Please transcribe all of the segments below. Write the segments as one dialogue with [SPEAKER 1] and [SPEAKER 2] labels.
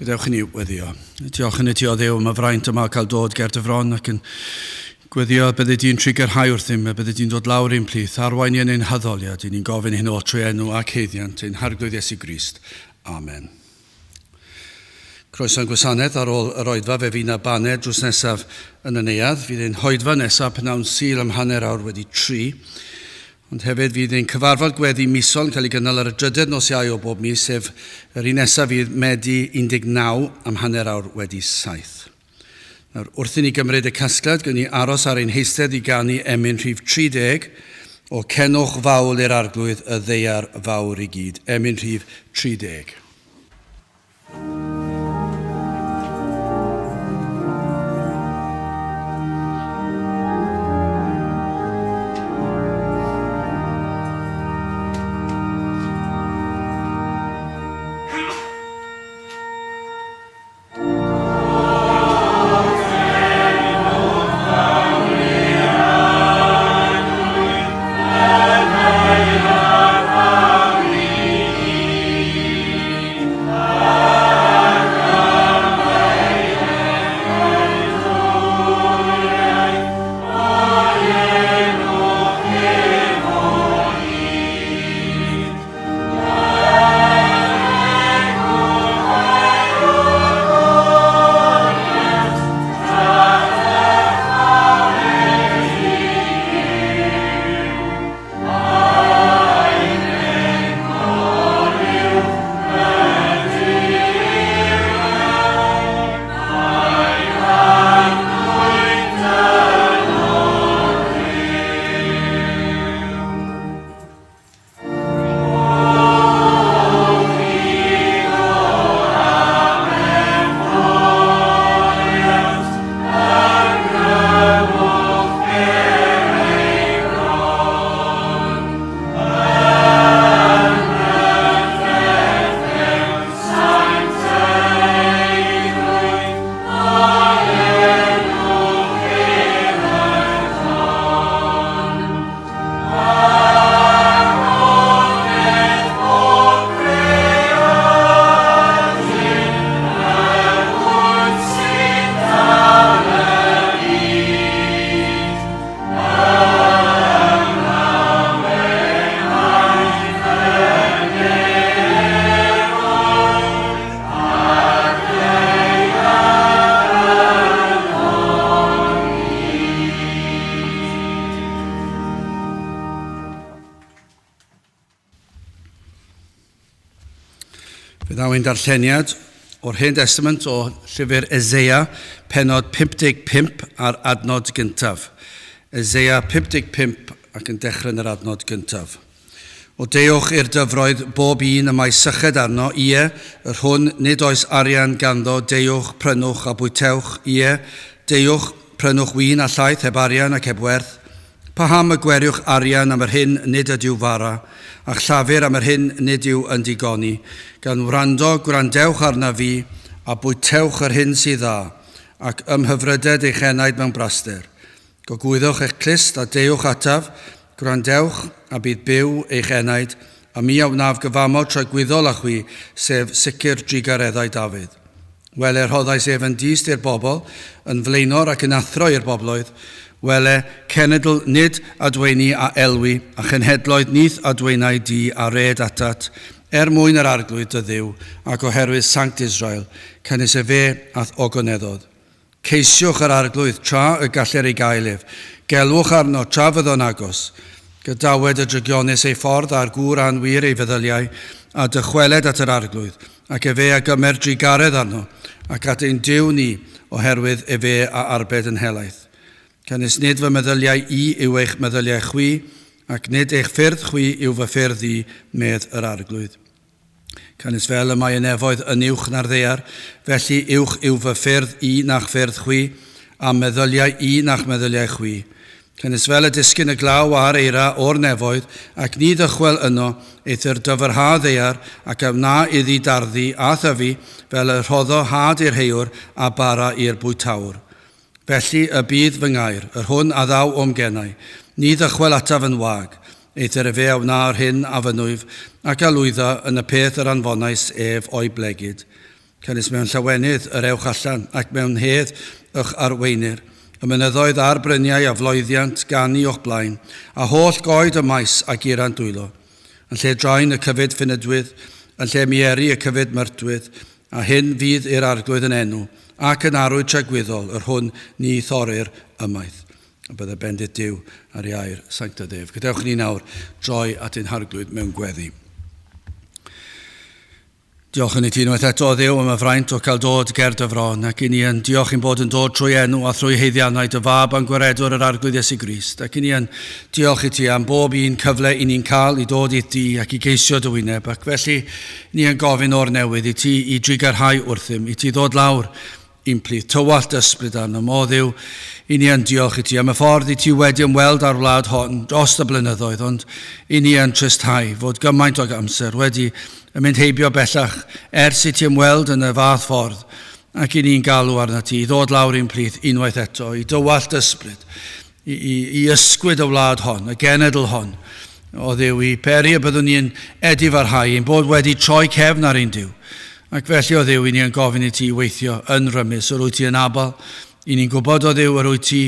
[SPEAKER 1] Gadewch i ni weddio. Diolch yn y ti o Dduw am y fraint yma cael dod ger dy fron ac yn gweddio bydde di'n trigyrhau wrthym a bydde di'n dod lawr i'n plith arwain i yn ein hyddoliad. Ni'n gofyn hyn o trwy enw ac heiddiant ein harglwydd Iesu Grist. Amen. Croeso'n gwasanaeth ar ôl yr oedfa fe fydd na baned drws nesaf yn y neuadd. Fydd ein hoedfa nesaf pnawn Sul am hanner awr wedi 3. Ond hefyd fydd ein cyfarfod gweddi misol yn cael ei gynnal ar y drydedd nos Iau o bob mis, sef yr un nesaf fydd Medi 19 am hanner awr wedi 7. Nawr, wrth i ni gymryd y casgliad, gwni aros ar ein heistedd i ganu emyn rhif 30 o Cenwch Fawl i'r Arglwydd y Ddeiar Fawr i gyd. Emyn rhif 30. Ein darlleniad o'r Hen Testament o llyfr Eseia, pennod 55 ar adnod gyntaf. Eseia 55 ac yn dechrau yn yr adnod gyntaf. O dewch i'r dyfroedd bob un y mae syched arno, ie, yr hwn nid oes arian ganddo, dewch, prynwch a bwytewch, ie, dewch, prynwch win a llaeth heb arian ac heb werth. Paham y gweriwch arian am yr hyn nid ydyw fara, a'ch llafur am yr hyn nid yw yn digoni. Gan wrando, gwrandewch arna fi, a bwytewch yr hyn sydd dda, ac ymhyfryded eich enaid mewn braster. Gogwyddwch eich clust a dewch ataf, gwrandewch a bydd byw eich enaid, a mi awnaf gyfamod trwy gwyddol â chwi, sef sicr drigareddau Dafydd. Wele rhoddais ef yn dist i'r bobl, yn flaenor ac yn athro i'r bobloedd, wele cenedl nid adweini a elwi, a chenhedloedd nith adweinau di a red atat, mwyn yr arglwydd dy Dduw, ac oherwydd Sanct Israel, cynnes e fe ath ogoneddodd. Ceisiwch yr arglwydd tra y galler ei gaelef, gelwch arno tra fyddo'n agos, gydawed y drygionus ei ffordd a'r gŵr anwyr ei feddyliau, a dychweled at yr arglwydd, ac e fe a gymer drigaredd arno, ac at ein Duw ni, oherwydd e fe a arbed yn helaeth. Cynnes nid fy meddyliau i yw eich meddyliau chwi, ac nid eich ffyrdd chwi yw fy ffyrdd i, medd yr arglwydd. Cynnes fel y mae yn efoedd yn uwch na'r ddeiar, felly uwch yw fy ffyrdd i nach ffyrdd chwi, a meddyliau i nach meddyliau chwi. Cynnes fel y disgyn y glaw a'r eira o'r nefoedd, ac ni ddychwel yno, eithir dyfyrha ddeiar, ac yna iddi darddu a thyfu, fel y rhoddo had i'r heiwr a bara i'r bwytawr. Felly y bydd fy ngair, yr hwn a ddaw o'm gennau, ni ddychwel ataf yn wag, eithir y fe awna'r hyn a fynwyf, ac a lwydda yn y peth yr anfonais ef o'i blegyd. Cynnes mewn llawenydd yr ewch allan ac mewn hedd y'ch arweinir. Y mynyddoedd a'r bryniau a floeddiant ganu o'ch blaen, a holl goed y maes ac iran dwylo. Yn lle draen y cyfyd ffynydwydd, yn lle mieru y cyfyd myrtwydd, a hyn fydd i'r arglwydd yn enw, ac yn arwyd tragwyddol yr hwn ni thorir ymaith. A bydde bendit Duw ar iair sanctad ef. Gadewch ni nawr droi at ein harglwydd mewn gweddi. Diolch yn ei ti unwaith eto Dduw am y fraint o cael dod ger dy fron, ac i ni yn diolch i'n bod yn dod trwy enw a thrwy heiddiannau dy fab a'n gwaredwr yr arglwydd Iesu Grist, ac i ni yn diolch i ti am bob un cyfle i ni'n cael i dod i ti ac i geisio dy wyneb, ac felly ni yn gofyn o'r newydd i ti i drigarhau wrthym, i ti ddod lawr i'n plith tywallt ysbryd arno. O Dduw, i ni yn diolch i ti am y ffordd i ti wedi ymweld â'r wlad hon dros y blynyddoedd, ond i ni yn trysthau fod gymaint o amser wedi yn mynd heibio bellach ers i ti ymweld yn y fath ffordd, ac i ni'n galw arna ti i ddod lawr i'n plith unwaith eto, i dywallt ysbryd, i ysgwyd y wlad hon, y genedl hon. O Dduw, i peri y byddwn ni'n edifarhau, ein bod wedi troi cefn ar ein Duw. Ac felly o Dduw, i ni yn gofyn i ti weithio yn rymus, o rwy ti yn abal. I ni'n gwybod o Dduw, o rwy ti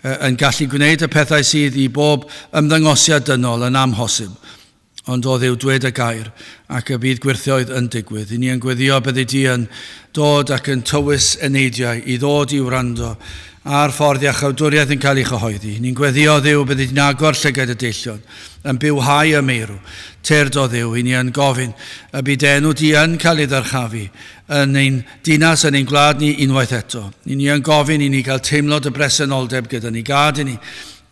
[SPEAKER 1] yn gallu gwneud y pethau sydd i bob ymddangosiad dynol yn amhosib. Ond o Dduw, dwed y gair, ac y bydd gwirthioedd yn digwydd. I ni yn gweddio bydde ti yn dod ac yn tywys eneidiau i ddod i wrando a'r ffordd a chawdwriaeth yn cael ei chyhoeddi. Ni'n gweddio o Dduw bydde ti'n agor llygad y deillion, yn bywhau y meirw. Tyrd o Dduw, i ni yn gofyn y bydd enw di yn cael ei ddyrchafu yn ein dinas, yn ein gwlad ni unwaith eto. I ni yn gofyn i ni gael teimlod y bresenoldeb gyda ni, gad i ni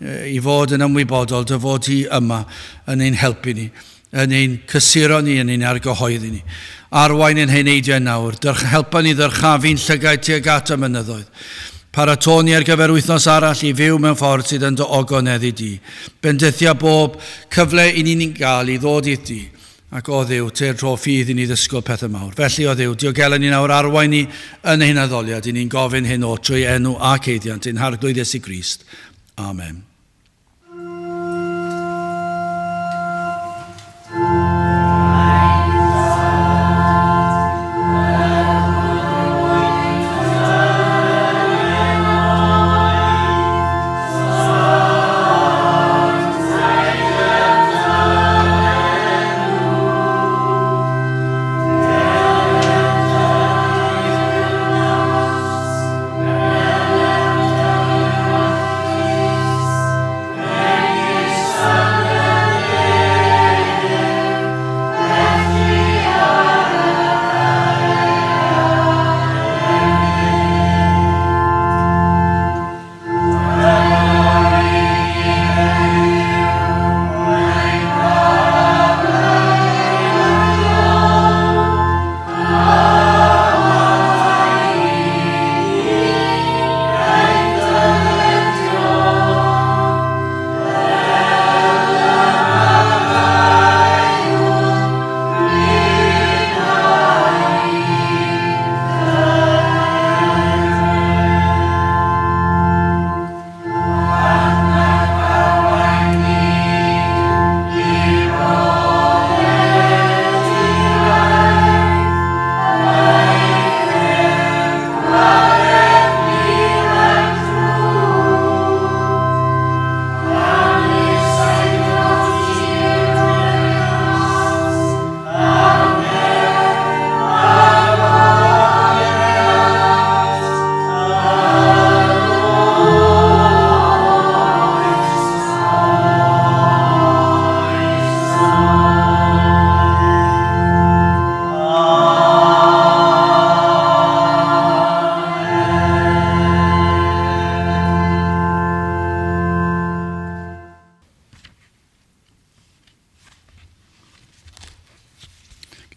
[SPEAKER 1] i fod yn ymwybodol dy fod ti yma yn ein helpu ni, yn ein cysuro ni, yn ein argyhoeddi ni. Arwain yn heneidiau nawr, helpa ni ddyrchafu'n llygaid tuag at y mynyddoedd. Paratoni ar gyfer wythnos arall i fyw mewn ffordd sydd yn dy ogoneddi di. Bendithia bob cyfle i ni'n gael i ddod i ti. Ac o Dduw, te'r tro ffydd i ni ddysgol pethau mawr. Felly o Dduw, diogelu ni nawr arwain ni yn ein addoliad. I ni'n gofyn hyn o trwy enw a ceiddiant, ein harglwydd Iesu Grist. Amen.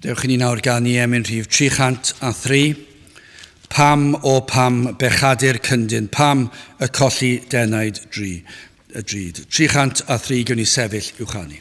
[SPEAKER 1] Dewch i ni nawr gan ni emyn rhif 303. Pam o pam bechadur cyndyn, pam y colli denaid y drud. 303 gwn i sefyll i'w chanu.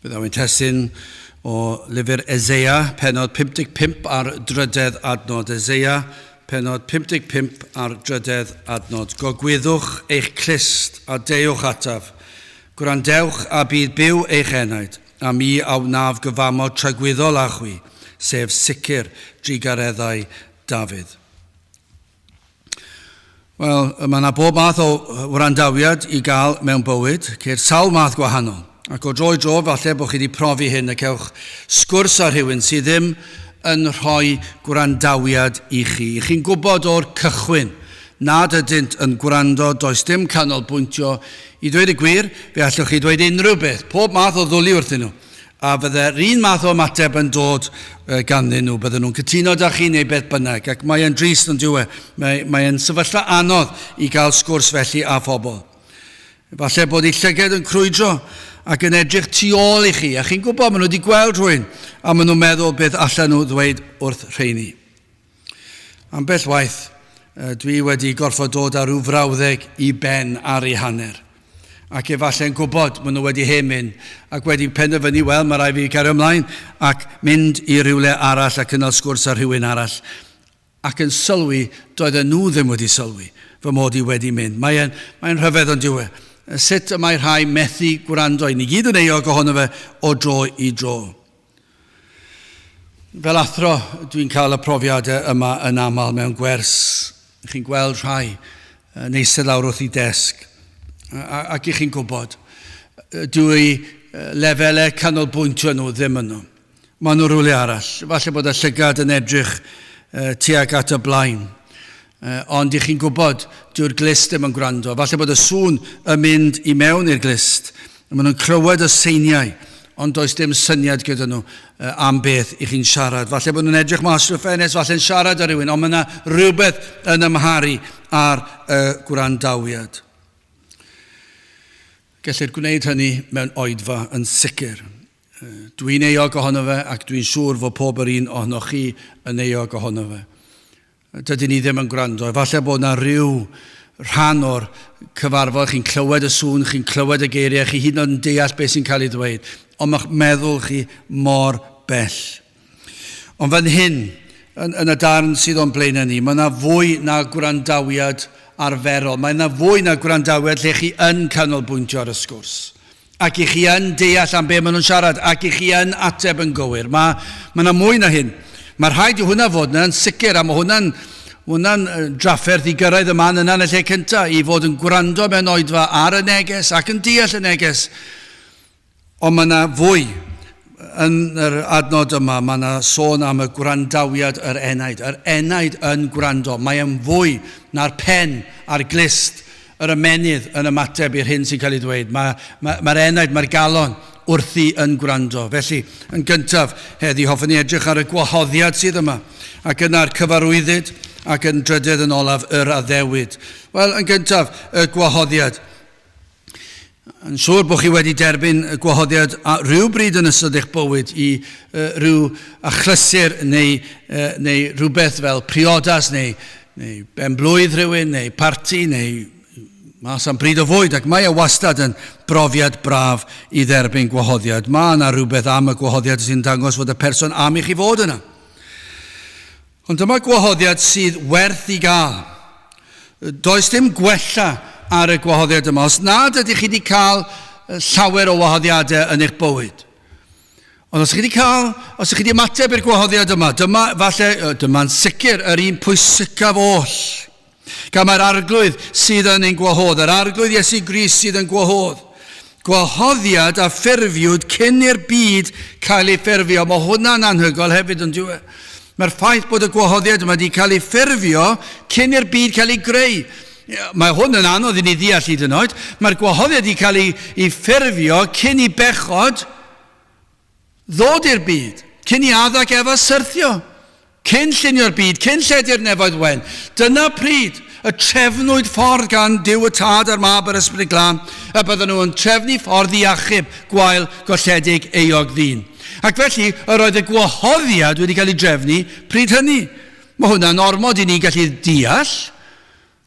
[SPEAKER 1] Byddai yn testyn o lyfr Eseia, penod 55 ar drydedd adnod. Eseia, penod 55 ar drydedd adnod. Gogwyddwch eich clust a dewch ataf. Gwrandewch a bydd byw eich enaid, a mi awnaf gyfamod tragwyddol a chwi, sef sicr drigareddau Dafydd. Wel, mae yna bob math o wrandawiad i gael mewn bywyd, ceir sawl math gwahanol. Ac o dro i dro, falle bod chi wedi profi hyn, ac ewch sgwrs ar rhywun sydd ddim yn rhoi gwrandawiad i chi. I chi'n gwybod o'r cychwyn, nad ydynt yn gwrando, does dim canolbwyntio. I dweud y gwir, fe allwch chi dweud unrhyw beth, pob math o ddwlu wrthyn nhw. A fydde'r un math o mateb yn dod ganddyn nhw, bydden nhw'n cytuno da chi neu beth bynnag. Ac mae'n drist yn diwe, mae'n sefyllfa anodd i gael sgwrs felly a phobl. Falle bod ei llyged yn crwydro ac yn edrych tu ôl i chi, a chi'n gwybod maen nhw wedi gweld rhywun, a maen nhw'n meddwl beth allan nhw ddweud wrth rheini. Ambell waith, dwi wedi gorfod dod â rhyw frawddeg i ben ar ei hanner. Ac efallai'n gwybod maen nhw wedi hemyn, ac wedi penderfynu, wel, mae rai fi cario ymlaen, ac mynd i rywle arall ac yn sgwrs ar rhywun arall. Ac yn sylwi, doedden nhw ddim wedi sylwi, fy mod i wedi mynd. Mae'n rhyfedd yn diwe. Sut y mae rhai methu gwrando i ni gyd yn eog ohono fe o dro i dro. Fel athro, dwi'n cael y profiadau yma yn aml mewn gwers. Chi'n gweld rhai neised lawr wrth i desg. Ac i chi'n gwybod, dwi lefelau canolbwyntio nhw ddim yn nhw. Maen nhw rhywle arall. Falle bod y llygad yn edrych tuag at y blaen. Ond i chi'n gwybod, dyw'r glist ddim yn gwrando. Falle bod y sŵn yn mynd i mewn i'r glist. Maen nhw'n clywed y seiniau, ond does dim syniad gyda nhw am beth i chi'n siarad. Falle bod nhw'n edrych mas drwy ffenest, falle'n siarad ar rywun, ond mae yna rhywbeth yn ymharu ar gwrandawiad. Gellir gwneud hynny mewn oedfa yn sicr. Dwi'n eog ohono fe ac dwi'n siŵr fod pob yr un ohono chi yn eog ohono fe. Dydyn ni ddim yn gwrando. Falle bod yna rhyw rhan o'r cyfarfod, chi'n clywed y sŵn, chi'n clywed y geiriau, chi hyd yn oed yn deall beth sy'n cael ei ddweud, ond mae'ch meddwl chi mor bell. Ond fan hyn, yn y darn sydd o'n blaen ni, mae yna fwy na gwrandawiad arferol. Mae yna fwy na gwrandawiad lle chi yn canolbwyntio ar y sgwrs. Ac i chi yn deall am be maen nhw'n siarad, ac i chi yn ateb yn gywir. Mae yna mwy na hyn. Mae'r rhaid i hwnna fod yna'n sicr, a mae hwnna'n drafferth i gyrraedd y man yna yn y lle cyntaf, i fod yn gwrando mewn oedfa ar y neges ac yn deall y neges. Ond mae yna fwy yn yr adnod yma, mae yna sôn am y gwrandawiad yr enaid. Yr enaid yn gwrando. Mae yn fwy na'r pen a'r glist, yr ymenydd yn ymateb i'r hyn sy'n cael ei ddweud. Mae'r enaid, mae'r galon wrthi yn gwrando. Felly, yn gyntaf, heddi hoffwn ni edrych ar y gwahoddiad sydd yma, ac yna'r cyfarwyddyd, ac yn drydydd yn olaf yr addewid. Wel, yn gyntaf, y gwahoddiad. Yn siŵr bod chi wedi derbyn y gwahoddiad rhywbryd yn ystod eich bywyd i rhyw achlysur neu rhywbeth fel priodas neu benblwydd rhywun neu parti neu mas am bryd o fwyd, ac mae wastad yn brofiad braf i dderbyn gwahoddiad. Mae yna rhywbeth am y gwahoddiad sy'n dangos fod y person am i chi fod yna. Ond dyma gwahoddiad sydd werth i gael. Does dim gwella ar y gwahoddiad yma. Os nad ydych chi wedi cael llawer o wahoddiadau yn eich bywyd. Ond os ydych chi wedi ymateb i'r gwahoddiad yma, dyma'n sicr yr un pwysicaf oll. Gan mae'r arglwydd sydd yn ein gwahodd, yr arglwydd Iesu Grist sydd yn gwahodd. Gwahoddiad a ffurfiwyd cyn i'r byd cael ei ffurfio. Mae hwnna'n anhygoel hefyd yn diwedd. Mae'r ffaith bod y gwahoddiad yma wedi cael ei ffurfio cyn i'r byd cael ei greu. Mae hwn yn anodd i ni ddeall hyd yn oed. Mae'r gwahoddiad wedi cael ei ffurfio cyn i bechod ddod i'r byd. Cyn i addag Efa syrthio. Cyn llunio'r byd, cyn lledu'r nefoedd wen. Dyna pryd y trefnwyd ffordd gan Duw y Tad a'r Mab a'r Ysbryd Glân, a bydden nhw'n trefnu ffordd i achub gwael golledig eog ddyn. Ac felly, yr oedd y gwahoddiad wedi cael ei drefnu pryd hynny. Mae hwnna'n ormod i ni gallu deall.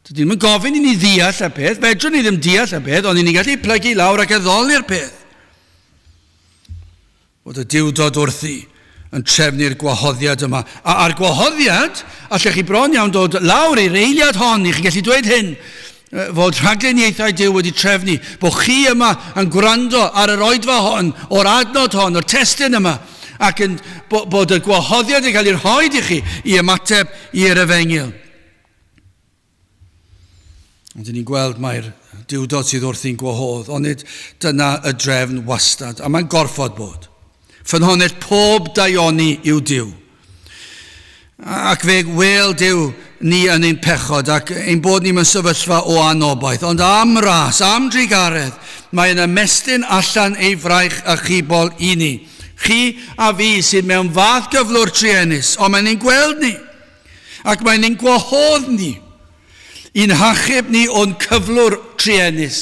[SPEAKER 1] Dydyn nhw'n gofyn i ni deall y peth, fedrwn ni ddim deall y peth, ond i ni gallu plygu lawr ac addoli'r peth. bod y diwdod wrthi yn trefnu'r gwahoddiad yma. A'r gwahoddiad, allech chi bron iawn dod lawr i'r eiliad hon, i chi gallu dweud hyn, fod rhagluniaethau Duw wedi trefnu, bod chi yma yn gwrando ar yr oedfa hon, o'r adnod hon, o'r testyn yma, ac bod y gwahoddiad yn cael ei rhoi i chi i ymateb i'r Efengyl. Ond ni'n gweld mae'r diwdod sydd wrthi'n gwahodd, ond dyna y drefn wastad, a mae'n gorfod bod. Ffynhonnell pob daioni yw Duw. Ac fe wel Duw ni yn ein pechod, ac ein bod ni'n sefyllfa o anobaith, ond am ras, am drigaredd, mae'n ymestyn allan ei fraich a chibol i ni. Chi a fi sydd mewn fath gyflwr trienus, ond mae'n ein gweld ni, ac mae'n ein gwahodd ni, i'n hachub ni o'n cyflwr trienus.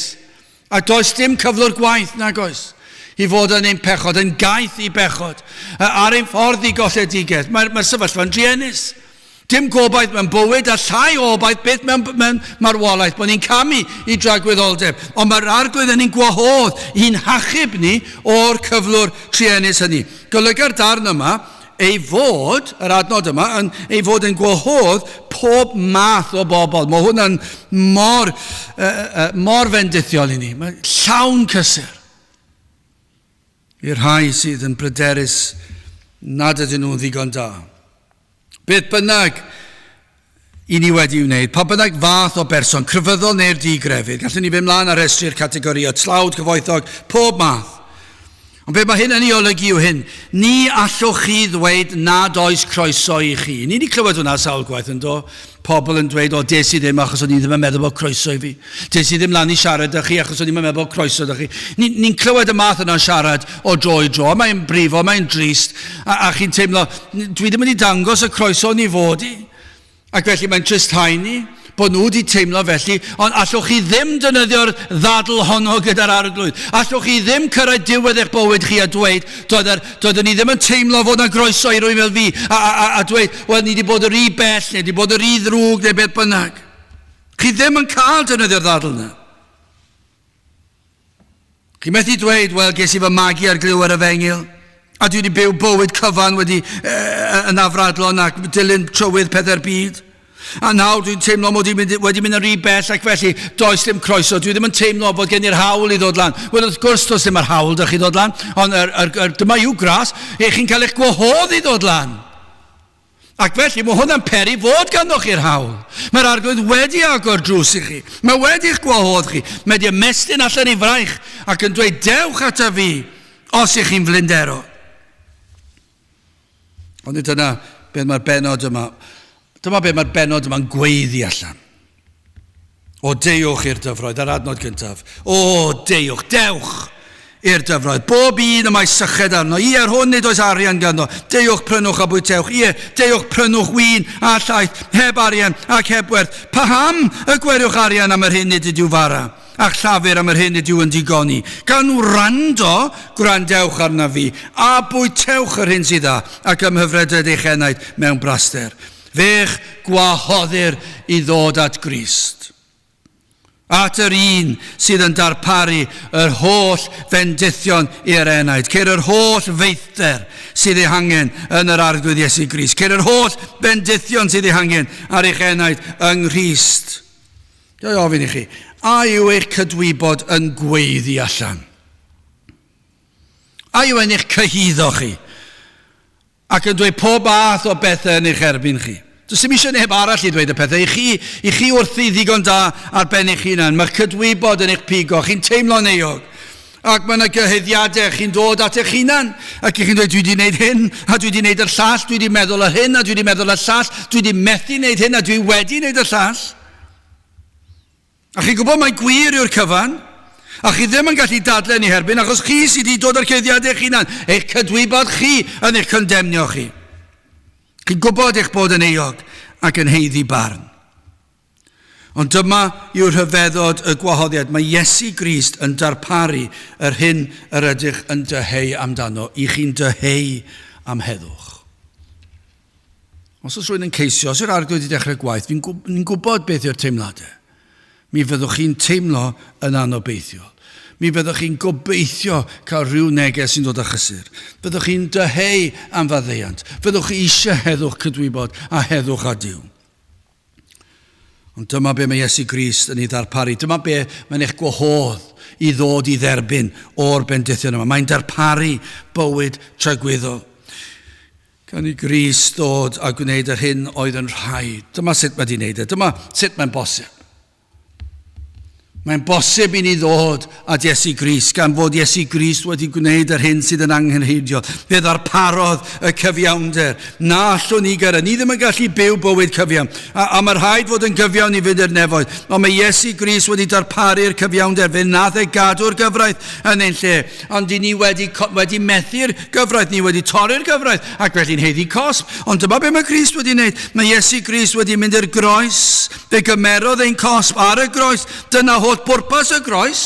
[SPEAKER 1] A does dim cyflwr gwaith nag oes. I fod yn ein pechod, yn gaeth i bechod. Ar ein ffordd i golledigaeth. Mae'r sefyllfa'n trienus. Dim gobaith mewn bywyd a llai obaith beth mewn marwolaeth. Bod ni'n camu i dragwyddoldeb. Ond mae'r arglwydd yn ein gwahodd i'n hachub ni o'r cyflwr trienus hynny. Golyga'r darn yma, ei fod, yr adnod yma, ei fod yn gwahodd pob math o bobl. Mae hwnna'n mor fendithiol i ni. Mae llawn cysur. I'r rhai sydd yn bryderus nad ydyn nhw'n ddigon da. Beth bynnag i ni wedi wneud, pa bynnag fath o berson, crefyddol neu'r digrefydd, gallwn ni fynd mlaen ar restru'r categoria, tlawd, cyfoethog, pob math. Ond be mae hyn yn ei olygu yw hyn, ni allwch chi ddweud nad oes croeso i chi. Ni wedi clywed hwnna sawl gwaith yn do. Pobl yn dweud, o des i ddim achos o'n i ddim yn meddwl bod croeso i fi. Des i ddim lan i siarad â chi achos o'n i ddim yn meddwl bod croeso â chi. Ni'n clywed y math yna'n siarad o dro i dro. Mae'n brifo, mae'n drist. A chi'n teimlo, dwi ddim wedi dangos y croeso ni fod i. Ac felly mae'n trysthau ni. Bod nhw wedi teimlo felly, ond allwch chi ddim defnyddio'r ddadl honno gyda'r arglwydd. Allwch chi ddim cyrraedd diwedd eich bywyd chi a dweud, doeddwn ni ddim yn teimlo fod yna groeso i rywun fel fi, a dweud, wel, ni wedi bod yr i bell, neu wedi bod yr i ddrwg, neu beth bynnag. Chi ddim yn cael defnyddio'r ddadl yna. Chi methu dweud, wel, ges i fy magu ar glyw ar Efengyl, a dwi wedi byw bywyd cyfan yn afradlon ac dilyn trywydd pethau'r byd. A nawr dwi'n teimlo mod i wedi mynd yn rhy bell ac felly does dim croeso. Dwi ddim yn teimlo bod gen i'r hawl i ddod lan. Wel, wrth gwrs does dim yr hawl da chi ddod lan, ond dyma yw gras, eich chi'n cael eich gwahodd i ddod lan. Ac felly mae hwnna'n peri fod ganddoch chi'r hawl. Mae'r arglwydd wedi agor drws i chi. Mae wedi'ch gwahodd chi. Mae wedi ymestyn allan i fraich ac yn dweud dewch ata fi os ych chi'n flyndero. Ond dyna beth mae'r benod yma. Dyma be mae'r benod yma'n gweiddi allan. O dewch i'r dyfroedd, ar adnod gyntaf. O dewch, dewch i'r dyfroedd. Bob un yma'i syched arno. Ar hwn nid oes arian ganddo. Dewch prynwch a bwytewch. Dewch prynwch win a llaeth, heb arian ac heb werth. Paham y gwerwch arian am yr hyn nid ydyw fara. Ac llafur am yr hyn ydyw yn digoni. Gan wrando, gwrandewch arna fi. A bwytewch yr hyn sydd dda. Ac ymhyfryded eich enaid mewn braster. Fech gwahoddir i ddod at Grist. At yr un sydd yn darparu yr holl fendithion i'r enaid. Ceir yr holl feithder sydd ei hangen yn yr arglwydd Iesu Grist. Ceir yr holl fendithion sydd ei hangen ar eich enaid yng Nghrist. Dwi'n ofyn i chi, a yw eich cydwybod yn gweiddi allan? A yw eich cyhyddo chi? Ac yn dweud pob math o bethau yn eich erbyn chi. Does dim eisiau neb arall i ddweud y pethau. I chi wrthi ddigon da ar ben eich hunan. Mae'ch cydwybod yn eich pigo. Chi'n teimlo'n eog. Ac mae yna gyhyddiadau. Chi'n dod at eich hunan. Ac chi'n dweud, dwi wedi gwneud hyn, a dwi wedi gwneud yr llall, dwi wedi meddwl ar hyn, a dwi wedi meddwl ar llall, dwi wedi methu gwneud hyn, a dwi wedi gwneud yr llall. A chi'n gwybod mae gwir yw'r cyfan. A chi ddim yn gallu dadlen i herbyn, achos chi sydd wedi dod ar cyddiadau eich hunan. Eich cydwybod chi yn eich condemnio chi. Chi'n gwybod eich bod yn eog ac yn heiddi barn. Ond dyma yw'r rhyfeddod y gwahoddiad. Mae Iesu Grist yn darparu yr hyn yr ydych yn dyheu amdano. I chi'n dyheu am heddwch. Os oes rwy'n yn ceisio, os yw'r arglwydd i dechrau gwaith, ni'n gwybod beth yw'r teimladau. Mi fyddwch chi'n teimlo yn anobeithiol. Mi byddwch chi'n gobeithio cael rhyw neges sy'n dod â chysur. Byddwch chi'n dyheu am faddeuant. Fyddwch chi eisiau heddwch cydwybod a heddwch a Duw. Ond dyma be mae Iesu Grist yn ei ddarparu. Dyma be mae'n eich gwahodd i ddod i dderbyn o'r bendithion yma. Mae'n darparu bywyd tragweddol. Gan i Grist ddod a gwneud yr hyn oedd yn rhaid. Dyma sut mae di'n neud e. Dyma sut mae'n bosib. Mae'n bosib i ni ddod at Iesu Grist gan fod Iesu Grist wedi gwneud yr hyn sydd yn angenrheidiol. Fe ddarparodd y cyfiawnder. Na allwn ni gyrraedd. Ni ddim yn gallu byw bywyd cyfiawn. A mae'r rhaid fod yn cyfiawn i fynd i'r nefoedd. Ond mae Iesu Grist wedi darparu'r cyfiawnder. Fe nath e gadw'r gyfraith yn ein lle. Ond ni wedi methu'r gyfraith. Ni wedi torri'r gyfraith. Ac felly'n heiddi cosb. Ond dyma be mae Grist wedi wneud. Mae Iesu Grist wedi mynd i'r groes. Fe gymerodd ein cosb ar y groes. Dyna pwrpas y groes.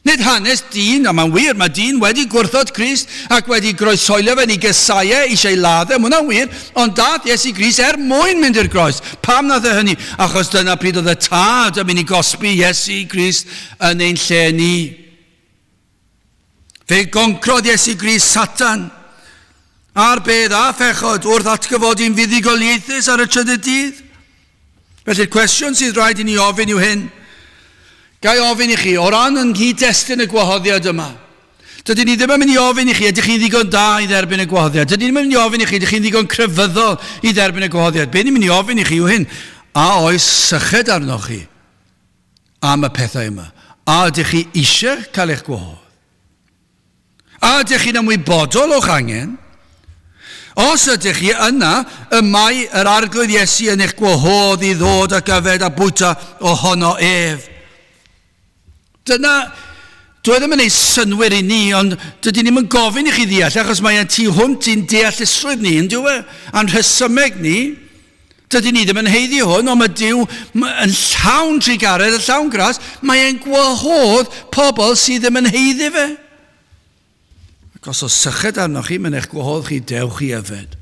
[SPEAKER 1] Nid hanes dyn, a mae'n wir, mae dyn wedi gwrthod Crist ac wedi groesoelio fe ni gesaiau eisiau laddau, mae hwnna'n wir, ond dath Iesu Grist mwyn mynd i'r groes. Pam nath e hynny? Achos dyna pryd oedd y tad yn mynd i gosbi Iesu Grist yn ein lle ni. Fe goncrodd Iesu Grist Satan a'r bedd a phechod wrth atgyfodi'n fuddugoliaethus ar y trydydd dydd. Felly'r cwestiwn sydd rhaid i ni ofyn yw hyn. Gai ofyn i chi, o ran yn cyd-destun y gwahoddiad yma, dydyn ni ddim yn mynd i ofyn i chi, ydych chi'n ddigon da i dderbyn y gwahoddiad. Dydyn ni ddim yn mynd i ofyn i chi, ydych chi'n ddigon crefyddol i dderbyn y gwahoddiad. Be ni'n mynd i ofyn i chi yw hyn, a oes syched arnoch chi am y pethau yma? A ydych chi eisiau cael eich gwahodd? A ydych chi'n ymwybodol o'ch angen? Os ydych chi yna, y mae yr arglwydd Iesu yn eich gwahodd i ddod ag yfed a bwyta ohono ef. Dyna, dwi ddim yn ei synwyr i ni, ond dydyn ni'n mynd gofyn i chi ddeall, achos mae'n tu hwnt i'n deallusrwydd ni, yn dyw e? A'n rhesymeg ni, dydyn ni ddim yn heiddi hwn, ond mae Duw yn llawn trigaredd, yn llawn gras, mae'n gwahodd pobl sydd ddim yn heiddi fe. Ac os oes syched arnoch chi, mae'n eich gwahodd chi dewch i yfed.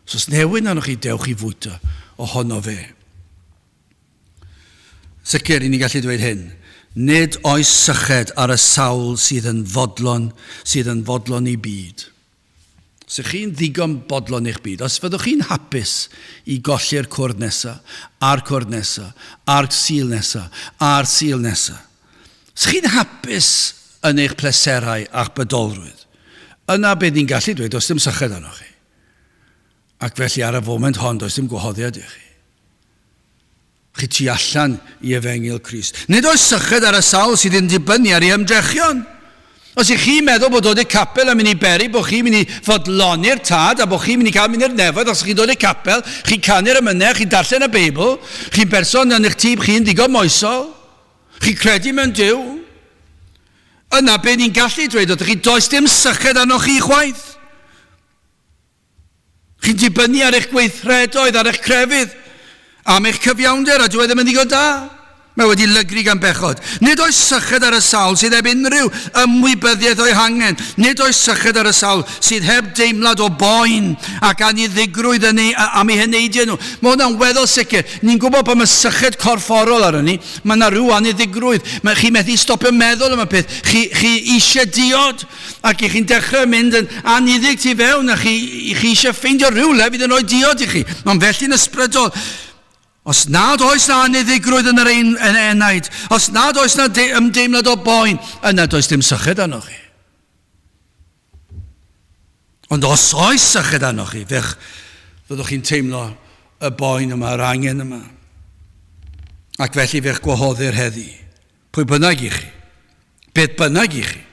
[SPEAKER 1] Os oes newyn arnoch chi dewch i fwyta ohono fe. Sicr, i ni gallu dweud hyn. Nid oes syched ar y sawl sydd yn fodlon i byd. Os ych chi'n ddigon bodlon i'ch byd, os fyddwch chi'n hapus i golli'r cwrdd nesaf, a'r cwrdd nesaf, a'r sil nesaf, a'r sil nesaf. Os chi'n hapus yn eich pleserau a'ch bydolrwydd, yna beth ni'n gallu dweud, does dim syched arnoch chi. Ac felly ar y foment hon, does dim gwahoddiad i chi. Chi tu allan i efengil Crist. Nid oes syched ar y sawl sydd yn dibynnu ar ei ymdrechion. Os ych chi'n meddwl bod dod i'r capel a mynd i beri, bod chi'n mynd i fodloni'r tad a bod chi'n mynd i cael mynd i'r nefoedd, os chi'n dod i'r capel, chi'n canu'r ymynau, chi'n darllen y Beibl, chi'n berson yn eich tîp chi'n digon moesol, chi'n credu mewn Duw, yna be ni'n gallu dweud, ydych chi does dim syched arnoch chi chwaith. Chi'n dibynnu ar eich gweithredoedd, ar eich crefydd, am eich cyfiawnder, a dwi ddim yn ddigon da. Mae wedi lygru gan bechod. Nid oes syched ar y sawl sydd heb unrhyw ymwybyddiaeth o'i hangen. Nid oes syched ar y sawl sydd heb deimlad o boen ac aniddigrwydd am ei heneidiau nhw. Mae hwnna'n weddol sicr. Ni'n gwybod bod mae syched corfforol ar hynny. Mae yna rhyw aniddigrwydd. Chi methu stopio meddwl am y peth. Chi eisiau diod ac chi'n dechrau mynd yn aniddig tu fewn a chi eisiau ffeindio rhywle fydd yn rhoi diod i chi. Mae'n felly'n ysbrydol. Os nad oes na aniddigrwydd yn yr enaid, os nad oes na ymdeimlad o boen, yna does dim syched arnoch chi. Ond os oes syched arnoch chi, fyddwch chi'n teimlo y boen yma, yr angen yma. Ac felly fe'ch gwahoddir heddi. Pwy bynnag i chi? Beth bynnag i chi?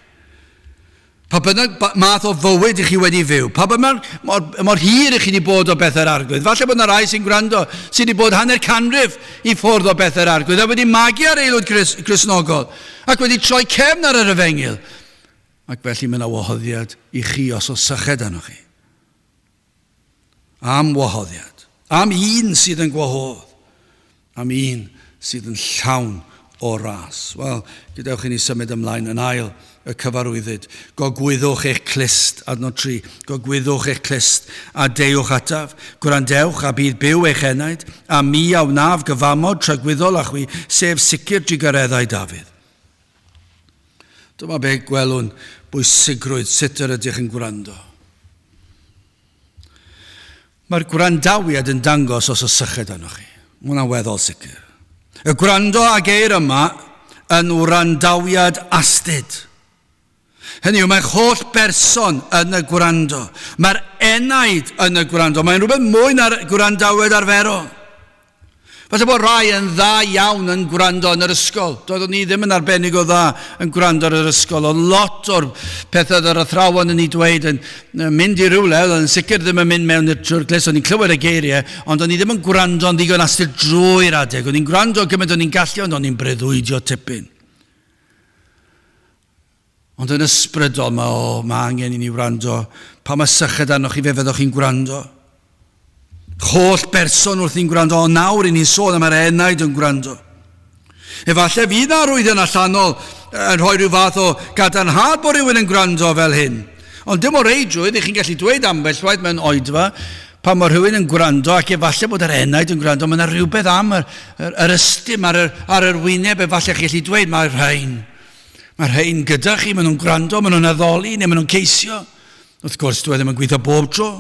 [SPEAKER 1] Pa bynnag math o fywyd i chi wedi fyw, pa bynnag mor hir i chi wedi bod o bethau'r arglwydd. Falle bod yna rai sy'n gwrando sydd wedi bod hanner canrif i ffwrdd o bethau'r arglwydd a wedi magu ar aelwyd Cristnogol ac wedi troi cefn ar yr efengil. Ac felly mae yna wahoddiad i chi os o syched arnoch chi. Am wahoddiad. Am un sydd yn gwahodd. Am un sydd yn llawn o ras. Wel, gadewch i ni symud ymlaen yn ail y cyfarwyddyd. Gogwyddwch eich clist, adnod 3. Gogwyddwch eich clist a dewch ataf. Gwrandewch a bydd byw eich enaid, a mi a wnaf gyfamod tragwyddol a chwi, sef sicr trigareddau Dafydd. Dyma be gwelwn bwysigrwydd sut yr ydych yn gwrando. Mae'r gwrandawiad yn dangos os y sychyd arnoch chi. Mae hwnna'n weddol sicr. Y gwrando ag eir yma yn wrandawiad astyd. Hynny yw, mae'ch holl berson yn y gwrando. Mae'r enaid yn y gwrando. Mae'n rhywbeth mwy na'r gwrandawiad arferol. Falle bod rai yn dda iawn yn gwrando yn yr ysgol. Doeddwn ni ddim yn arbennig o dda yn gwrando yn yr ysgol. O lot o'r pethau yr athrawon yn ei dweud yn mynd i rywle, yn sicr ddim yn mynd mewn i'r trwrglis, o'n i'n clywed y geiriau, ond o'n i ddim yn gwrando yn ddigon astyd drwy'r adeg. O'n i'n gwrando gymaint o'n i'n gallu, ond o'n i'n breuddwydio tipyn. Ond yn ysbrydol, mae angen i ni wrando. Pa mae sychyd arnoch chi fe fyddwch chi'n gwrando? Holl berson wrth ni'n gwrando, o nawr i ni'n sôn am yr enaid yn gwrando. Efallai fydd na rwy'n allanol yn rhoi rhyw fath o gadarnhad bod rhywun yn gwrando fel hyn. Ond dim o reidrwydd, chi'n gallu dweud ambell waith mewn oedfa, pan mae rhywun yn gwrando ac efallai bod yr enaid yn gwrando, mae yna rhywbeth am yr ystym ar yr wyneb, efallai chi'n gallu dweud mae'r rhain. Mae'r rhain gyda chi, maen nhw'n gwrando, maen nhw'n addoli, neu maen nhw'n ceisio. Wrth gwrs, dwi ddim yn gweithio bob tro.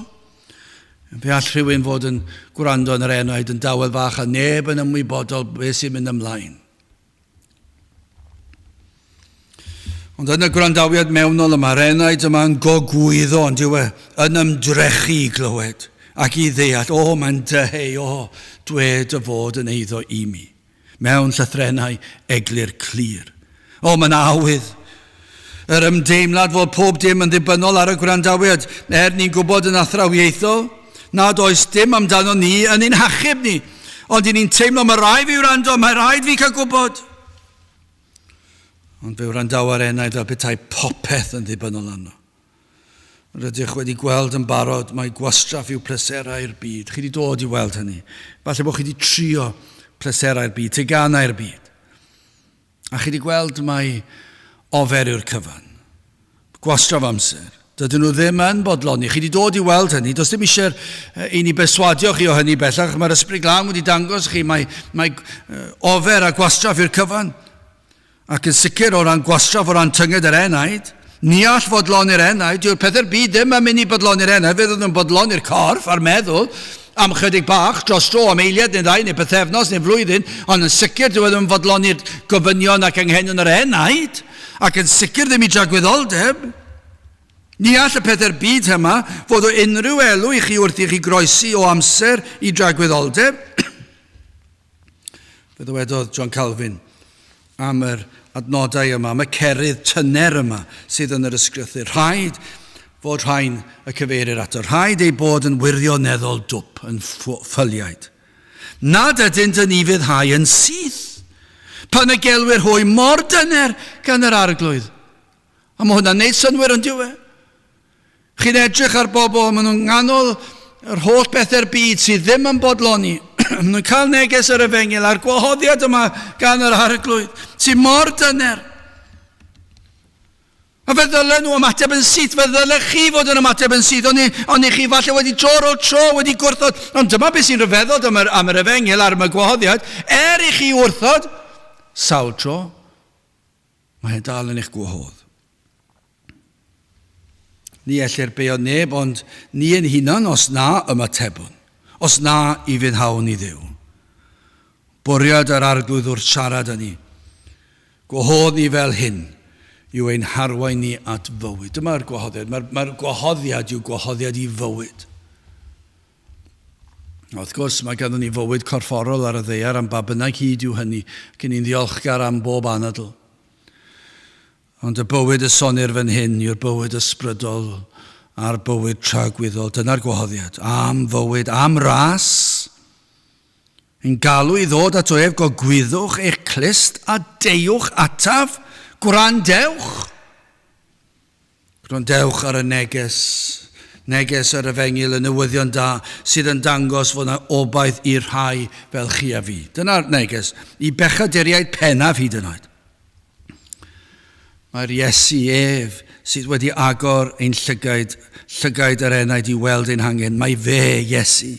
[SPEAKER 1] Fe all rhywun fod yn gwrando yn yr enaid yn dawel fach a neb yn ymwybodol beth sy'n mynd ymlaen. Ond yn y gwrandawiad mewnol yma, yr enaid yma'n gogwyddo, ond yw yn ymdrechu i glywed ac i ddeall, mae'n deheu, dwed y fod yn eiddo i mi. Mewn llythrennau eglur clir. Mae'n awydd. Yr ymdeimlad fod pob dim yn ddibynnol ar y gwrandawiad, ni'n gwybod yn athrawieithol, nad oes dim amdano ni yn ein hachub ni. Ond ni'n teimlo mae rhaid fi wrando, mae rhaid fi cael gwybod. Ond fe wrandawa'r enaid fel petai popeth yn ddibynnol arno. Rydych wedi gweld yn barod mae gwastraff yw pleserau'r byd. Chi wedi dod i weld hynny. Falle bod chi wedi trio pleserau'r byd, teganau'r byd. A chi wedi gweld mae ofer yw'r cyfan. Gwastraff amser. Dydyn nhw ddim yn bodloni. Chi wedi dod i weld hynny. Does dim eisiau i ni beswadio chi o hynny bellach. Mae'r ysbryd glân wedi dangos chi mae ofer a gwastraff yw'r cyfan. Ac yn sicr o ran gwastraff o ran tynged yr enaid. Ni all fodloni'r enaid. Yw'r pethau'r byd ddim yn mynd i bodloni'r enaid. Fe ddod yn bodloni'r corff a'r meddwl am chydig bach dros dro am eiliad neu ddau neu pethefnos neu flwyddyn. Ond yn sicr dwi yn fodloni'r gofynion ac anghenion yr enaid. Ac yn sicr ddim i dragwyddoldeb. Ni all y pethau'r byd yma fod o unrhyw elw i chi wrth i chi groesi o amser i dragwyddoldeb. Fe ddywedodd John Calvin am yr adnodau yma, am y cerydd tyner yma sydd yn yr ysgrythu. Rhaid fod rhain y cyfeirir ato. Rhaid ei bod yn wirioneddol dwp, yn ffyliaid. Nad ydyn dyn ni fyddhau yn syth. Pan y gelwyr hwy mor dyner gan yr arglwydd. A mae hwnna'n neud synwyr yn diwedd. Chi'n edrych ar bobl, maen nhw'n nghanol yr holl bethau'r byd sydd ddim yn bodloni. Maen nhw'n cael neges ar y fengil a'r gwahoddiad yma gan yr arglwydd sy'n mor dyner. A fe ddylen nhw ymateb yn syth, fe ddylen chi fod yn ymateb yn syth, ond i chi falle wedi tro o tro wedi gwrthod. Ond dyma beth sy'n rhyfeddol am yr efengil ar y gwahoddiad, i chi wrthod, sawl tro, mae dal yn eich gwahodd. Ni ellir beo neb, ond ni yn hunan os na ymatebwn, os na i fyddhawn i ddiw. Bwriad yr arglwydd wrth siarad â ni. Gwahodd ni fel hyn yw ein harwain ni at fywyd. Dyma'r gwahoddiad. Mae'r gwahoddiad yw gwahoddiad i fywyd. Wrth gwrs, mae ganddyn ni fywyd corfforol ar y ddaear am ba bynnag hyd yw hynny, cyn ni'n ddiolchgar am bob anadl. Ond y bywyd y sonir fan hyn yw'r bywyd ysbrydol a'r bywyd tragwyddol. Dyna'r gwahoddiad. Am fywyd, am ras. Yn galw i ddod at oef gogwyddwch eich clust a deiwch ataf. Gwrandewch. Gwrandewch ar y neges. Neges ar y fengil y newyddion da sydd yn dangos fod yna obaith i'r rhai fel chi a fi. Dyna'r neges. I bechaduriaid pennaf hyd yn oed. Mae'r Iesu ef sydd wedi agor ein llygaid yr enaid I weld ein hangen. Mae fe, Iesu,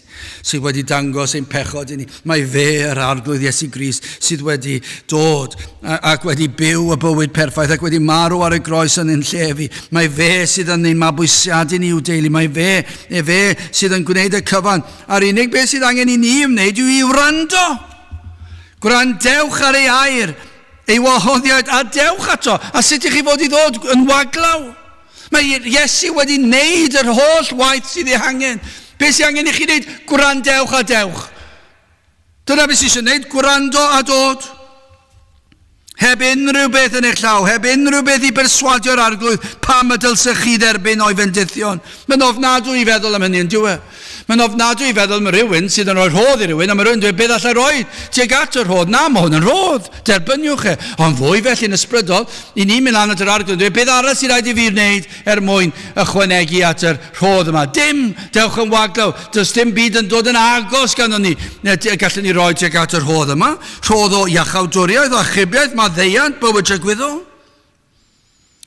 [SPEAKER 1] sydd wedi dangos ein pechod I ni. Mae fe yr arglwydd Iesu Grist sydd wedi dod ac wedi byw y bywyd perffaith ac wedi marw ar y groes yn ein llefi. Mae fe sydd yn ein mabwysiadu ni i'w deulu. Mae fe sydd yn gwneud y cyfan. A'r unig beth sydd angen I ni wneud yw I wrando. Gwrandewch ar ei air, ei wahoddiad, a dewch ato. A sut I chi fod I ddod yn waglaw? Mae Iesu wedi wneud yr holl waith sydd ei hangen. Beth sydd angen I chi wneud? Gwrandewch a dewch. Dyna beth sydd eisiau wneud, gwrando a dod. Heb unrhyw beth yn eich llaw, heb unrhyw beth I berswadio'r arglwydd, pam y dylsech chi dderbyn o'i fendithion. Mae'n ofnadwy I feddwl am hynny yn diwy. Mae'n ofnadwy I feddwl am rhywun sydd yn rhoi rhodd I rhywun, a mae rhywun dweud beth allai roi tuag at yr rhodd. Na, mae hwn yn rhodd, derbyniwch e. Ond fwy felly'n ysbrydol, I ni mynd lan at yr arglwydd, dweud beth arall sydd rhaid I fi wneud mwyn ychwanegu at yr rhodd yma. Dim, dewch yn waglaw, does dim byd yn dod yn agos gan ni, gallwn ni roi tuag at yr rhodd yma. Rhodd o iachawdwriaeth, o achubiaeth, maddeiant, bywyd trygwyddol.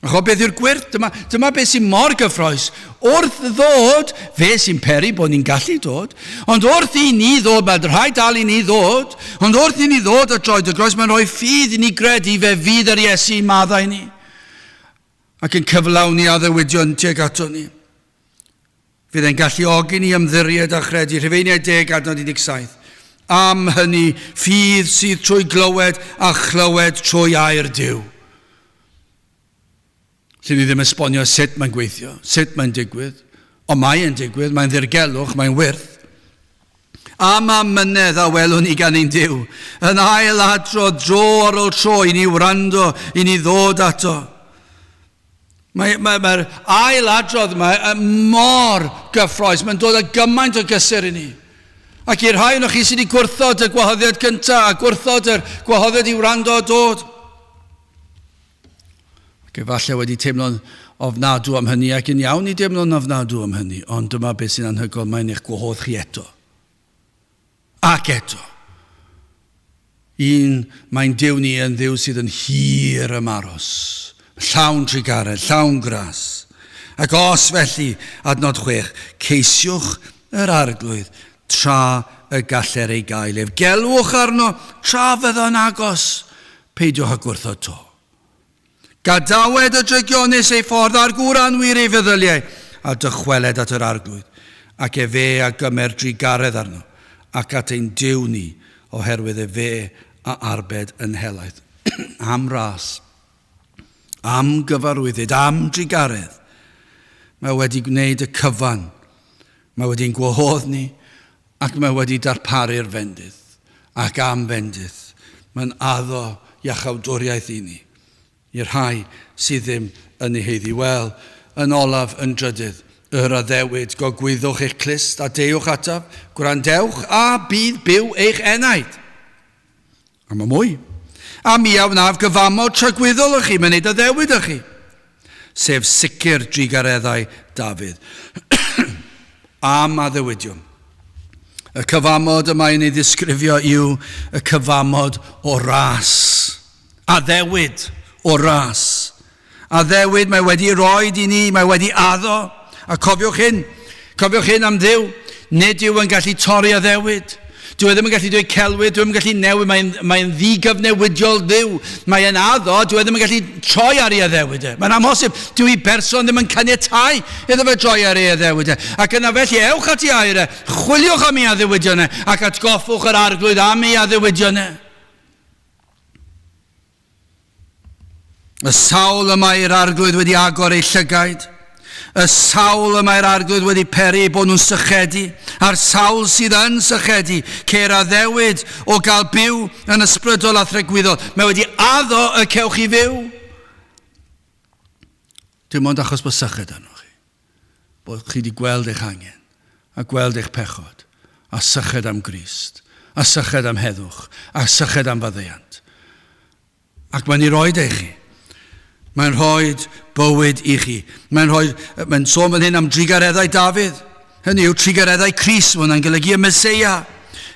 [SPEAKER 1] Achos beth yw'r gwirth? Dyma beth sy'n mor gyffroes. Wrth ddod, fe sy'n peri bod ni'n gallu dod, ond wrth I ni ddod, mae'n rhaid dal I ni ddod, ond wrth I ni ddod o droed y groes, mae'n rhoi ffydd I ni gredu fe fydd yr Iesu I maddau ni. Ac yn cyflawni addewidion tuag ato ni. Fydd e'n galluogi ni ymddiried a chredu. Rhufeiniau 10 adnod 17. Am hynny, ffydd sydd trwy glywed a chlywed trwy air Duw. Lle ni ddim esbonio sut mae'n gweithio, sut mae'n digwydd, ond mae'n digwydd, mae'n ddirgelwch, mae'n wyrth. Am amynedd a welwn ni gan ein Duw, yn ail adrodd dro ar ôl tro I ni wrando, I ni ddod ato. Mae'r ail adrodd yma mor gyffroes, mae'n dod â gymaint o gysur I ni. Ac i'r rhai o'ch chi sydd wedi gwrthod y gwahoddiad cyntaf, a gwrthod y gwahoddiad I wrando a dod. Ac efallai wedi teimlo'n ofnadw am hynny, ac yn iawn I deimlo'n ofnadw am hynny, ond dyma beth sy'n anhygoel, mae'n eich gwahodd chi eto. Ac eto. Mae'n Duw ni yn Dduw sydd yn hir ymaros, llawn trigaredd, llawn gras. Ac os felly, adnod 6, ceisiwch yr arglwydd tra y galler ei gael. Ef gelwch arno tra fydda'n agos, peidiwch â gwrthod to. Gadawed y drygionus ei ffordd ar gŵr anwyr ei feddyliau a dychweled at yr arglwydd ac fe a gymer drigaredd arno ac at ein Duw ni oherwydd fe a arbed yn helaeth. Am ras, am gyfarwyddyd, am drigaredd. Mae wedi gwneud y cyfan, mae wedi'n gwahodd ni ac mae wedi darparu'r fendydd ac am fendydd. Mae'n addo iachawdwriaeth I ni. I'r rhai sydd ddim yn ei heiddi. Wel, yn olaf yn drydydd, yr addewid, gogwyddwch eich clust a dewch ataf, gwrandewch a bydd byw eich enaid. A mae mwy. A mi a wnaf gyfamod trygwyddol ych chi, mae'n neud addewid ych chi. Sef sicr drigareddau Dafydd. Am addewidiwm. Y cyfamod yma I ni ddisgrifio yw y cyfamod o ras. Addewid o ras. Addewid mae wedi roed I ni, mae wedi addo. A cofiwch hyn am Dduw, nid yw yn gallu torri addewid. Dwi e ddim yn gallu dweud celwydd, dwi e ddim yn gallu newid, mae'n ddigyfnewidiol Dduw. Mae'n addo, dwi e ddim yn gallu troi ar ei addewid e. Mae'n amhosib, dwi person ddim yn caniatáu iddo fe troi ar ei addewid e. Ac yna felly, ewch at ei air e, chwiliwch am ei addewidion e, ac atgoffwch yr arglwydd am ei addewidion e. Y sawl yma i'r arglwydd wedi agor ei llygaid. Y sawl yma i'r arglwydd wedi peri bod nhw'n sychedu. A'r sawl sydd yn sychedu, ceir addewid o gael byw yn ysbrydol a thregwyddol. Mae wedi addo y cewch I fyw. Dim ond achos bod syched arnoch chi. Bod chi wedi gweld eich angen, a gweld eich pechod, a syched am Grist, a syched am heddwch, a syched am faddeuant. Ac mae'n I roed eich chi. Mae'n rhoi bywyd I chi. Mae'n sôn fan hyn am drigareddau Dafydd. Hynny yw trigareddau Crist, hwnna'n golygu y Meseia.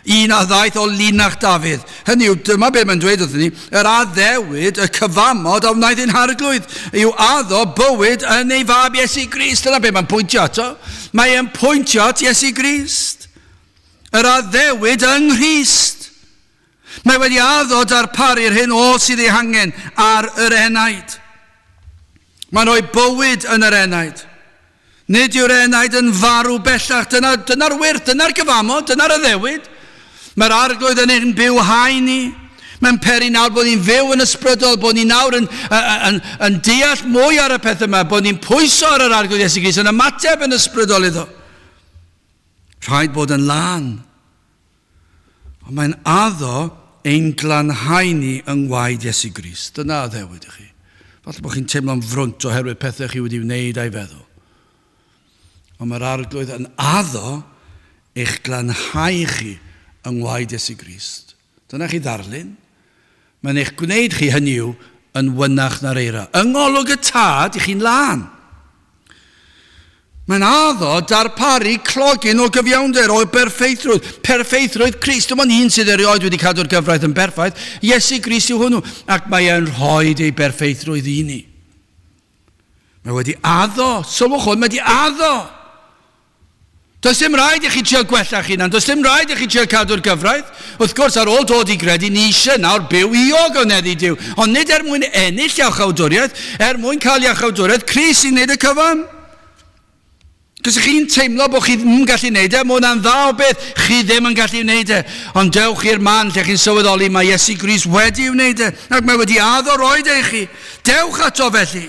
[SPEAKER 1] Un a ddaeth o linach Dafydd. Hynny yw, dyma be mae'n dweud wrthyn ni, yr addewid y cyfamod a wnaeth ein harglwydd. Yw addo bywyd yn ei fab Iesu Grist. Dyna be mae'n pwyntio ato. Mae'n pwyntio at Iesu Grist. Yr addewid yng Nghrist. Mae wedi addo darparu'r hyn o sydd ei hangen ar yr enaid. Mae'n rhoi bywyd yn yr enaid. Nid yw'r enaid yn farw bellach. Dyna'r wyrth, dyna'r gyfamod, dyna'r addewid. Mae'r arglwydd yn ein byw haen ni. Mae'n peri nawr bod ni'n fyw yn ysbrydol, bod ni nawr yn deall mwy ar y peth yma, bod ni'n pwyso ar yr arglwydd Iesu Grist, yn ymateb yn ysbrydol iddo. Rhaid bod yn lan. Ond mae'n addo ein glanhau ni yng ngwaed Iesu Grist. Dyna addewid i chi. Falle bod chi'n teimlo'n frwnt oherwydd pethau chi wedi wneud a'i feddwl. Ond mae'r arglwydd yn addo eich glanhau chi yng ngwaed Iesu Grist. Dyna chi ddarlun. Mae'n eich gwneud chi hynny yw yn wynach na'r eira. Yng ngolwg y tad i chi'n lan. Mae'n addo darparu clogin o gyfiawnder, o berffeithrwydd. Perfeithrwydd Crist. Dyma'n un sydd erioed wedi cadw'r gyfraith yn berffaith. Iesu Grist yw hwnnw. Ac mae e'n rhoi ei berffeithrwydd i ni. Mae wedi addo. Sylwch hwn, mae wedi addo. Does dim rhaid i chi trio gwella chi nan. Does dim rhaid i chi trio cadw'r gyfraith. Wrth gwrs, ar ôl dod i gredu, ni eisiau nawr byw i ogoneddu Duw. Ond nid mwyn ennill iachawdwriaeth, mwyn cael iachawdwriaeth, Crist sy'n neud y cyfan. Cos chi'n teimlo bod chi ddim yn gallu wneud mae hwnna'n dda o beth, chi ddim yn gallu wneud Ond dewch i'r man lle chi'n sylweddoli, mae Iesu Grist wedi wneud ac mae wedi addo roed eich chi. Dewch ato felly.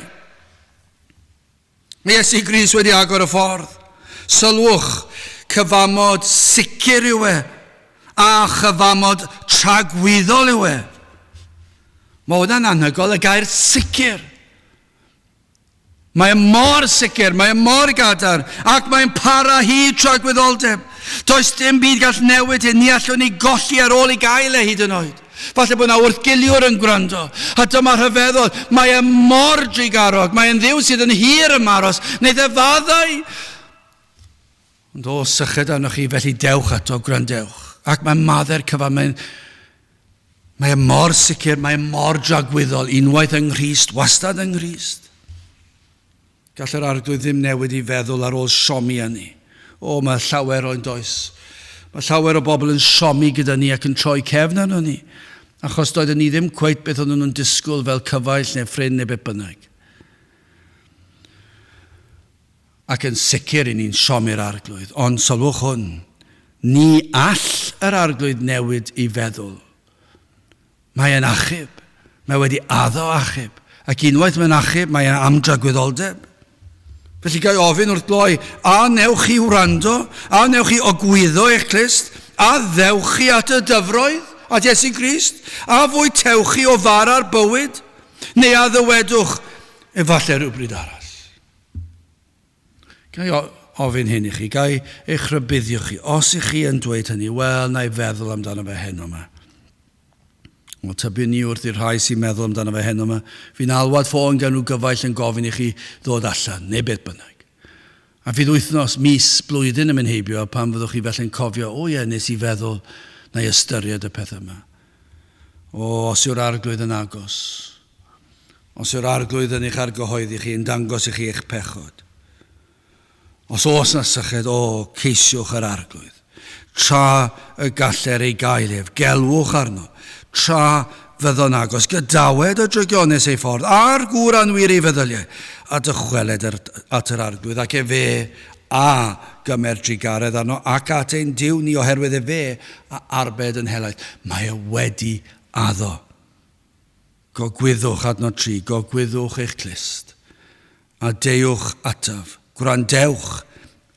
[SPEAKER 1] Mae Iesu Grist wedi agor y ffordd. Sylwch, cyfamod sicr yw a chyfamod tragwyddol yw Mae hwnna'n anhygol, y gair sicr. Mae'n mor sicr, mae'n mor gadar, ac mae'n para hyd tragwyddoldeb. Does dim byd gall newid ni allwn ni golli ar ôl i gael hyd yn oed. Falle bod yna wrthgiliwr yn gwrando. A dyma'r rhyfeddol, mae'n mor drigarog, mae'n ddiw sydd yn hir yn maros, wneud y faddau. Ond o sychyd arnoch chi, felly dewch ato, gwrandewch. Ac mae'n maddau'r cyfan, mae'n mor sicr, mae'n mor dragwyddol, unwaith yng Nghrist, wastad yng Nghrist. Gall yr arglwydd ddim newid i feddwl ar ôl siomi hynny. Mae llawer o'n does. Mae llawer o bobl yn siomi gyda ni ac yn troi cefn arno ni. Achos doedden ni ddim cweit beth oedden nhw'n disgwyl fel cyfaill neu ffrind neu beth bynnag. Ac yn sicr i ni'n siomi'r arglwydd. Ond sylwch hwn, ni all yr arglwydd newid i feddwl. Mae e'n achub. Mae wedi addo achub. Ac unwaith mae'n achub, mae e'n amdragwyddoldeb. Felly gael ofyn wrth gloi, a newch chi wrando, a newch chi ogwyddo eich Crist, a ddewch chi at y dyfroedd, at Iesu Grist, a fwy tewch chi o fara'r bywyd, neu a ddywedwch, efallai rhywbryd arall. Gael ofyn hyn i chi, gael eich rybuddio chi, os ych chi yn dweud hynny, wel, na i feddwl amdano fe heno yma. O tybyn ni wrth i'r rhai sy'n meddwl amdano fe heno yma, fi'n alwad ffôn gan nhw gyfaill yn gofyn i chi ddod allan, neu beth bynnag. A fydd wythnos, mis, blwyddyn yn mynd heibio, pan fyddwch chi felly'n cofio, nes i feddwl na i ystyried y peth yma. Os yw'r arglwydd yn agos, os yw'r arglwydd yn eich argyhoeddi chi, yn dangos i chi eich pechod. Os na syched, ceisiwch yr arglwydd. Tra y galler ei gaelef, gelwch arno. Tra fyddo'n agos, gydawed o drygionus ei ffordd, a'r gŵr anwyr ei feddyliau, a dychweled at yr arglwydd, ac fe a gymer drigaredd arno, ac at ein diw ni oherwydd fe a arbed yn helaeth. Mae wedi addo. Gogwyddwch adno 3, gogwyddwch eich Crist, a dewch ataf, gwrandewch,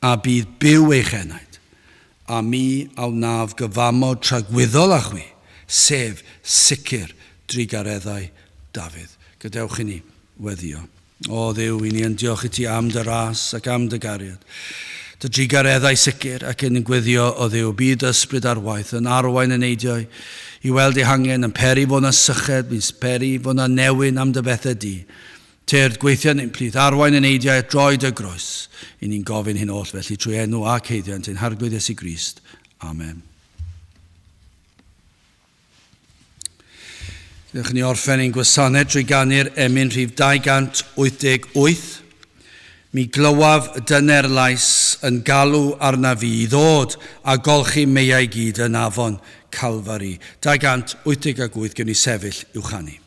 [SPEAKER 1] a bydd byw eich enaid, a mi a wnaf gyfamod tragwyddol â chwi, sef sicr drigareddau Dafydd. Gadewch i ni weddio. Dduw, i ni yn diolch i ti am dy ras ac am dy gariad. Dy drigareddau sicr ac yn gweddio o Dduw, byd ysbryd ar waith, yn arwain yn eidiau, i weld ei hangen, yn peri fod na syched, mis peri fod na newyn am dy bethau di. Teird gweithio yn ein plith, arwain yn eidiau, droed y groes. I ni'n gofyn hyn oll felly trwy enw ac heiddiant, ein harglwydd Iesu Grist. Amen. Ydych ni orffen ein gwasanaeth drwy ganu'r emyn rhif 288. Mi glywaf dyner lais yn galw arna fi I ddod a golchi meiau gyd yn afon Calfari. 288 gen I sefyll uwchani.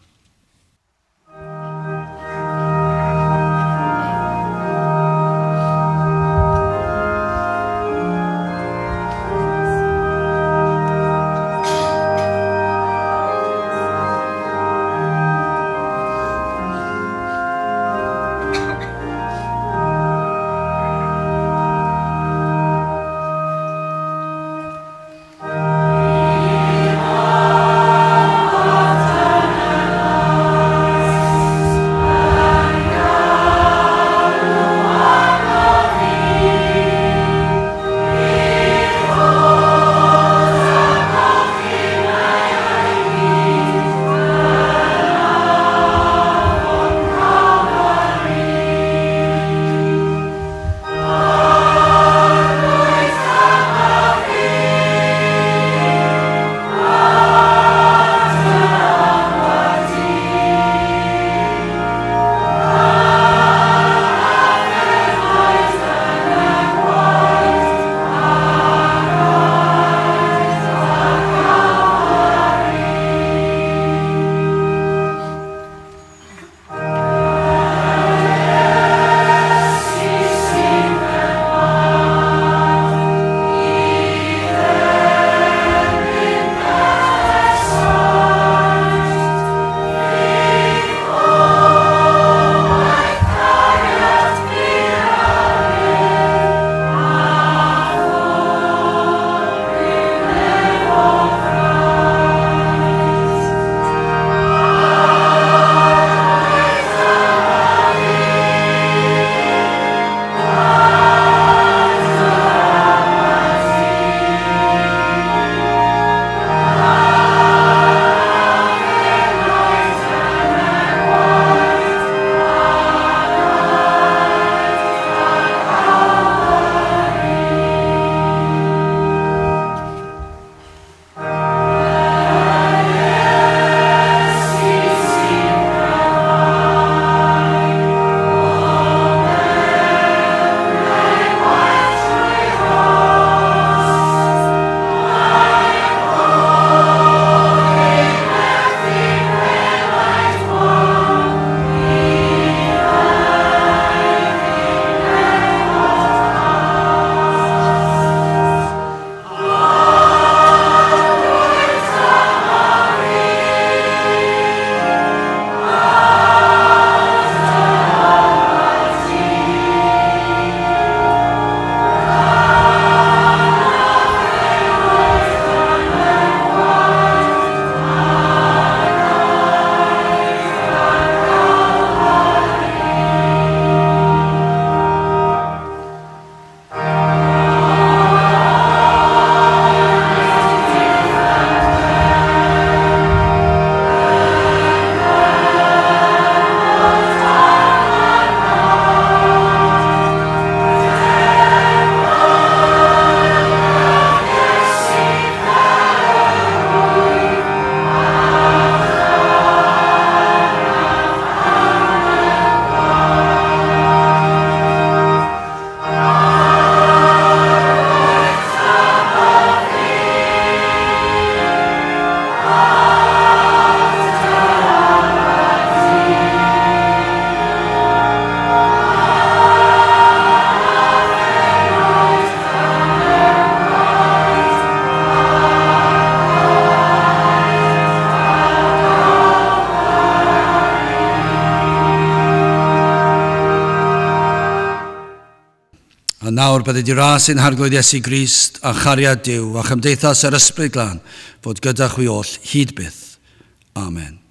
[SPEAKER 1] A nawr bydde di ras yn harglwydd Iesu Grist a chariad Duw a chymdeithas yr ysbryd glân fod gyda chwi oll hyd byth. Amen.